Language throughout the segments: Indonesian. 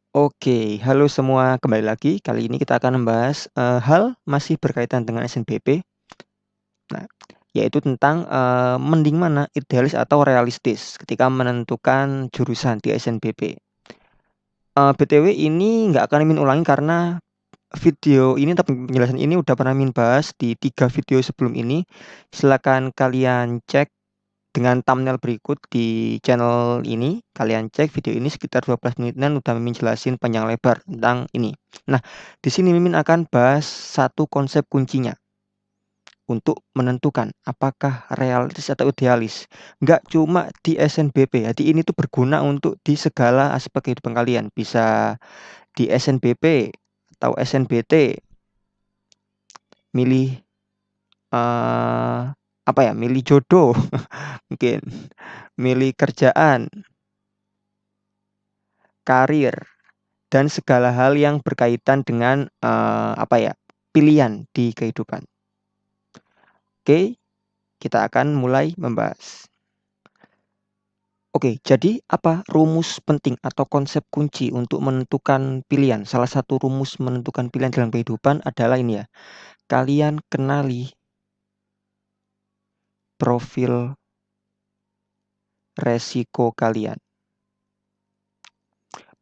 Oke, halo semua, kembali lagi. Kali ini kita akan membahas hal masih berkaitan dengan SNBP. Nah, yaitu tentang mending mana, idealis atau realistis ketika menentukan jurusan di SNBP. BTW ini nggak akan Mimin ulangi karena video ini atau penjelasan ini udah pernah Mimin bahas di 3 video sebelum ini. Silakan kalian cek dengan thumbnail berikut di channel ini. Kalian cek video ini sekitar 12 menitan udah Mimin jelasin panjang lebar tentang ini. Nah, di sini Mimin akan bahas satu konsep kuncinya untuk menentukan apakah realistis atau idealis. Nggak cuma di SNBP, jadi ini tuh berguna untuk di segala aspek kehidupan kalian. Bisa di SNBP atau SNBT, milih apa ya, milih jodoh, mungkin milih kerjaan, karir, dan segala hal yang berkaitan dengan apa ya, pilihan di kehidupan. Oke, kita akan mulai membahas. Oke, jadi apa rumus penting atau konsep kunci untuk menentukan pilihan? Salah satu rumus menentukan pilihan dalam kehidupan adalah ini ya. Kalian kenali profil resiko kalian.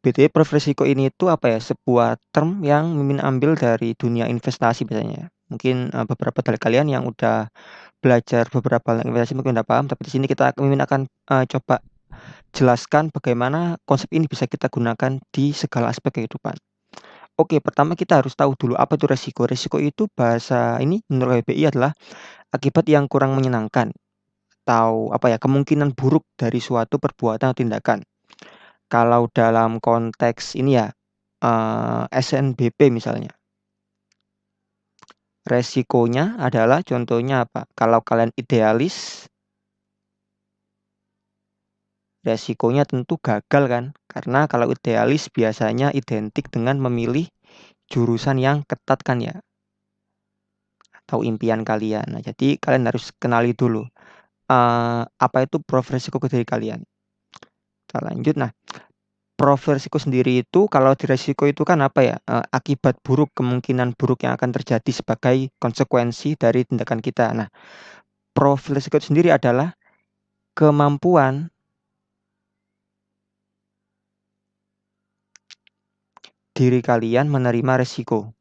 BTW profil resiko ini itu apa ya? Sebuah term yang Mimin ambil dari dunia investasi biasanya. Mungkin beberapa dari kalian yang udah belajar beberapa hal investasi mungkin udah paham, tapi di sini Mimin akan coba jelaskan bagaimana konsep ini bisa kita gunakan di segala aspek kehidupan. Oke, pertama kita harus tahu dulu apa itu resiko. Resiko itu bahasa ini menurut KBBI adalah akibat yang kurang menyenangkan atau apa ya, kemungkinan buruk dari suatu perbuatan atau tindakan. Kalau dalam konteks ini ya, SNBP misalnya. Resikonya adalah contohnya apa? Kalau kalian idealis, resikonya tentu gagal kan? Karena kalau idealis biasanya identik dengan memilih jurusan yang ketat kan ya, atau impian kalian. Nah, jadi kalian harus kenali dulu apa itu profil resiko dari kalian. Kita lanjut. Nah, profil resiko sendiri itu kalau di resiko itu kan apa ya? Akibat buruk, kemungkinan buruk yang akan terjadi sebagai konsekuensi dari tindakan kita. Nah, profil resiko itu sendiri adalah kemampuan diri kalian menerima resiko.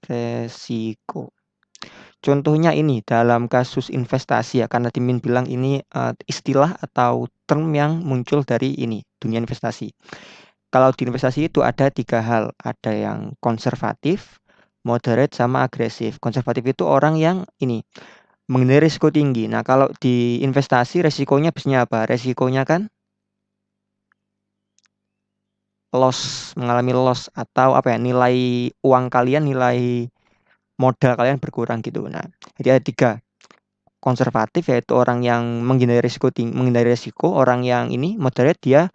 Resiko. Contohnya ini dalam kasus investasi ya, karena Timin bilang ini istilah atau term yang muncul dari ini dunia investasi. Kalau di investasi itu ada 3 hal, ada yang konservatif, moderate, sama agresif. Konservatif itu orang yang ini menghindari risiko tinggi. Nah, kalau di investasi resikonya biasanya apa? Resikonya kan loss, mengalami loss atau apa ya, nilai uang kalian, nilai modal kalian berkurang gitu. Nah, jadi ada 3. Konservatif yaitu orang yang menghindari risiko tinggi, menghindari risiko. Orang yang ini moderate, dia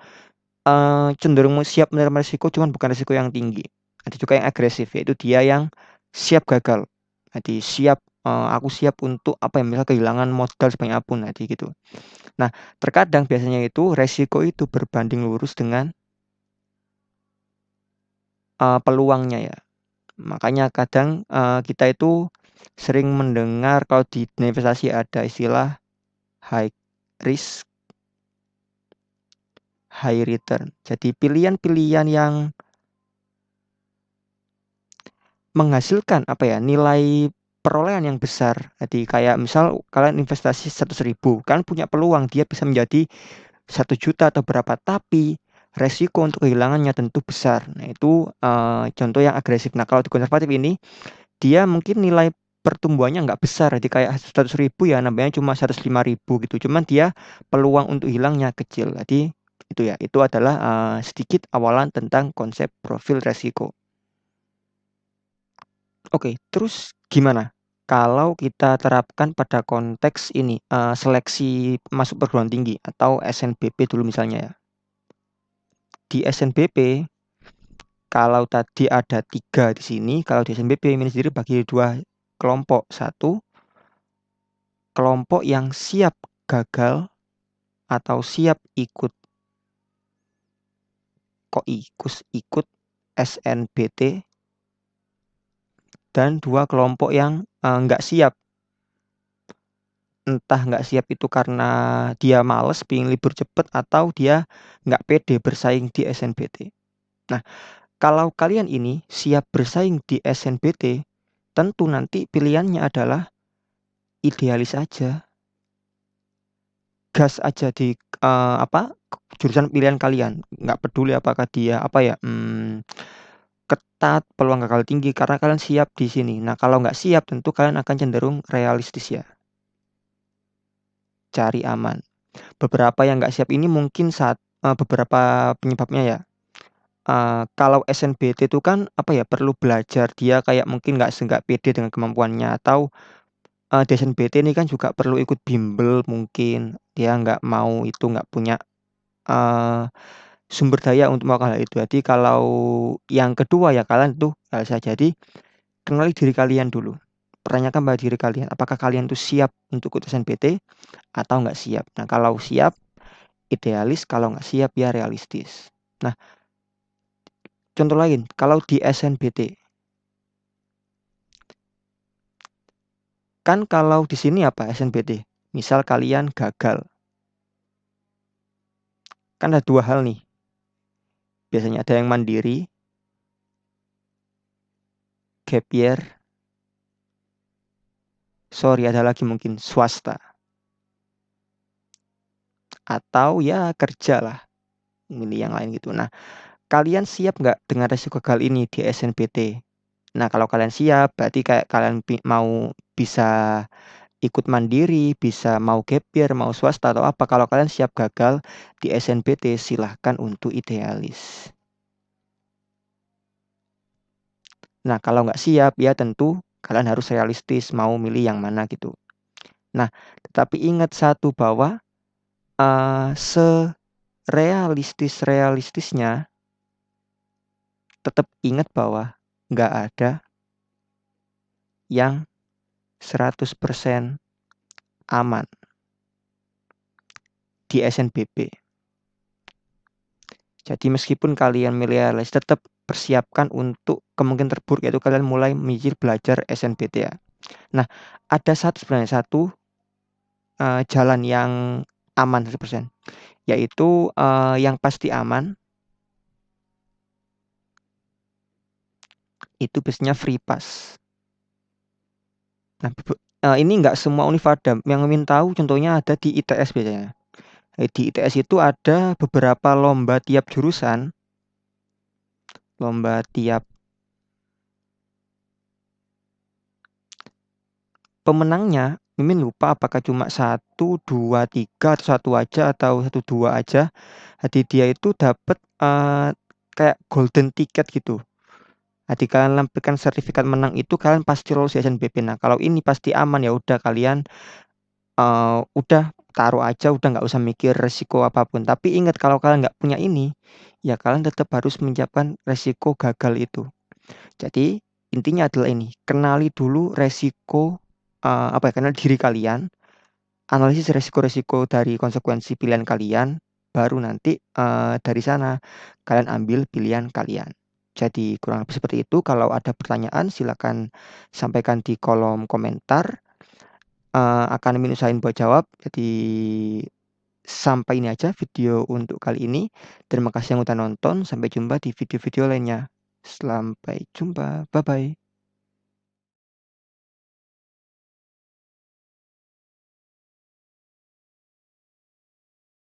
cenderung siap menerima risiko cuman bukan risiko yang tinggi. Ada juga yang agresif yaitu dia yang siap gagal. Jadi siap aku siap untuk apa ya, misal kehilangan modal sebanyak apapun, jadi gitu. Nah, terkadang biasanya itu resiko itu berbanding lurus dengan peluangnya ya. Makanya kadang kita itu sering mendengar kalau di dunia investasi ada istilah high risk, high return. Jadi pilihan-pilihan yang menghasilkan apa ya, nilai perolehan yang besar. Jadi kayak misal kalian investasi 100.000, kalian punya peluang dia bisa menjadi 1 juta atau berapa, tapi resiko untuk kehilangannya tentu besar. Nah, itu contoh yang agresif. Nah, kalau di konservatif ini dia mungkin nilai pertumbuhannya nggak besar, jadi kayak 100.000 ya nambahnya cuma 105.000 gitu. Cuman dia peluang untuk hilangnya kecil. Jadi itu ya, itu adalah sedikit awalan tentang konsep profil resiko. Oke, terus gimana kalau kita terapkan pada konteks ini, seleksi masuk perguruan tinggi atau SNBP dulu misalnya ya. Di SNBP, kalau tadi ada 3 di sini, kalau di SNBP ini sendiri bagi 2 kelompok. Satu, kelompok yang siap gagal atau siap ikut SNBT, dan 2 kelompok yang nggak siap. Entah nggak siap itu karena dia males pengen libur cepet atau dia nggak pede bersaing di SNBT. Nah, kalau kalian ini siap bersaing di SNBT, tentu nanti pilihannya adalah idealis aja. Gas aja di jurusan pilihan kalian. Nggak peduli apakah dia ketat, peluang gagal tinggi karena kalian siap di sini. Nah, kalau nggak siap tentu kalian akan cenderung realistis ya. Cari aman. Beberapa yang nggak siap ini mungkin beberapa penyebabnya ya. Kalau SNBT itu kan perlu belajar, dia kayak mungkin nggak pede dengan kemampuannya, atau di SNBT ini kan juga perlu ikut bimbel mungkin, dia nggak punya sumber daya untuk melakukan hal itu. Jadi kalau yang kedua ya kalian tuh nggak usah. Jadi kenali diri kalian dulu. Pertanyakan pada diri kalian, apakah kalian tuh siap untuk ikut SNBT atau nggak siap. Nah, kalau siap idealis, kalau nggak siap ya realistis. Nah, contoh lain, kalau di SNBT kan, kalau di sini apa SNBT? Misal kalian gagal, kan ada 2 hal nih. Biasanya ada yang mandiri, gap year, ada lagi mungkin swasta, atau ya kerja lah, milih yang lain gitu. Nah, kalian siap nggak dengan resiko gagal ini di SNBT? Nah, kalau kalian siap, berarti kayak kalian mau bisa ikut mandiri, bisa mau gap year, mau swasta atau apa. Kalau kalian siap gagal di SNBT, silahkan untuk idealis. Nah, kalau nggak siap, ya tentu kalian harus realistis, mau milih yang mana gitu. Nah, tetapi ingat satu, bahwa serealistis-realistisnya, tetap ingat bahwa nggak ada yang 100% aman di SNBP. Jadi meskipun kalian milih realis, tetap persiapkan untuk kemungkinan terburuk, yaitu kalian mulai belajar SNBT ya. Nah, ada sebenarnya satu jalan yang aman 100%, yaitu yang pasti aman itu biasanya free pass. Nah, ini nggak semua univ ada. Yang ingin tahu contohnya ada di ITS biasanya. Di ITS itu ada beberapa lomba tiap jurusan, lomba tiap pemenangnya. Mimin lupa apakah cuma 1, 2, 3 atau 1 aja atau 1, 2 aja. Jadi dia itu dapat kayak golden ticket gitu. Jadi kalian lampirkan sertifikat menang itu, kalian pasti lolos di SNBP. Nah, kalau ini pasti aman, ya udah kalian udah taruh aja, udah nggak usah mikir resiko apapun. Tapi ingat, kalau kalian nggak punya ini, ya kalian tetap harus menyiapkan resiko gagal itu. Jadi intinya adalah ini, kenali dulu resiko, kenali diri kalian, analisis resiko-resiko dari konsekuensi pilihan kalian, baru nanti dari sana kalian ambil pilihan kalian. Jadi kurang lebih seperti itu. Kalau ada pertanyaan silakan sampaikan di kolom komentar. Akan Mimin usahain buat jawab. Jadi sampai ini aja video untuk kali ini. Terima kasih yang udah nonton. Sampai jumpa di video-video lainnya. Sampai jumpa. Bye-bye.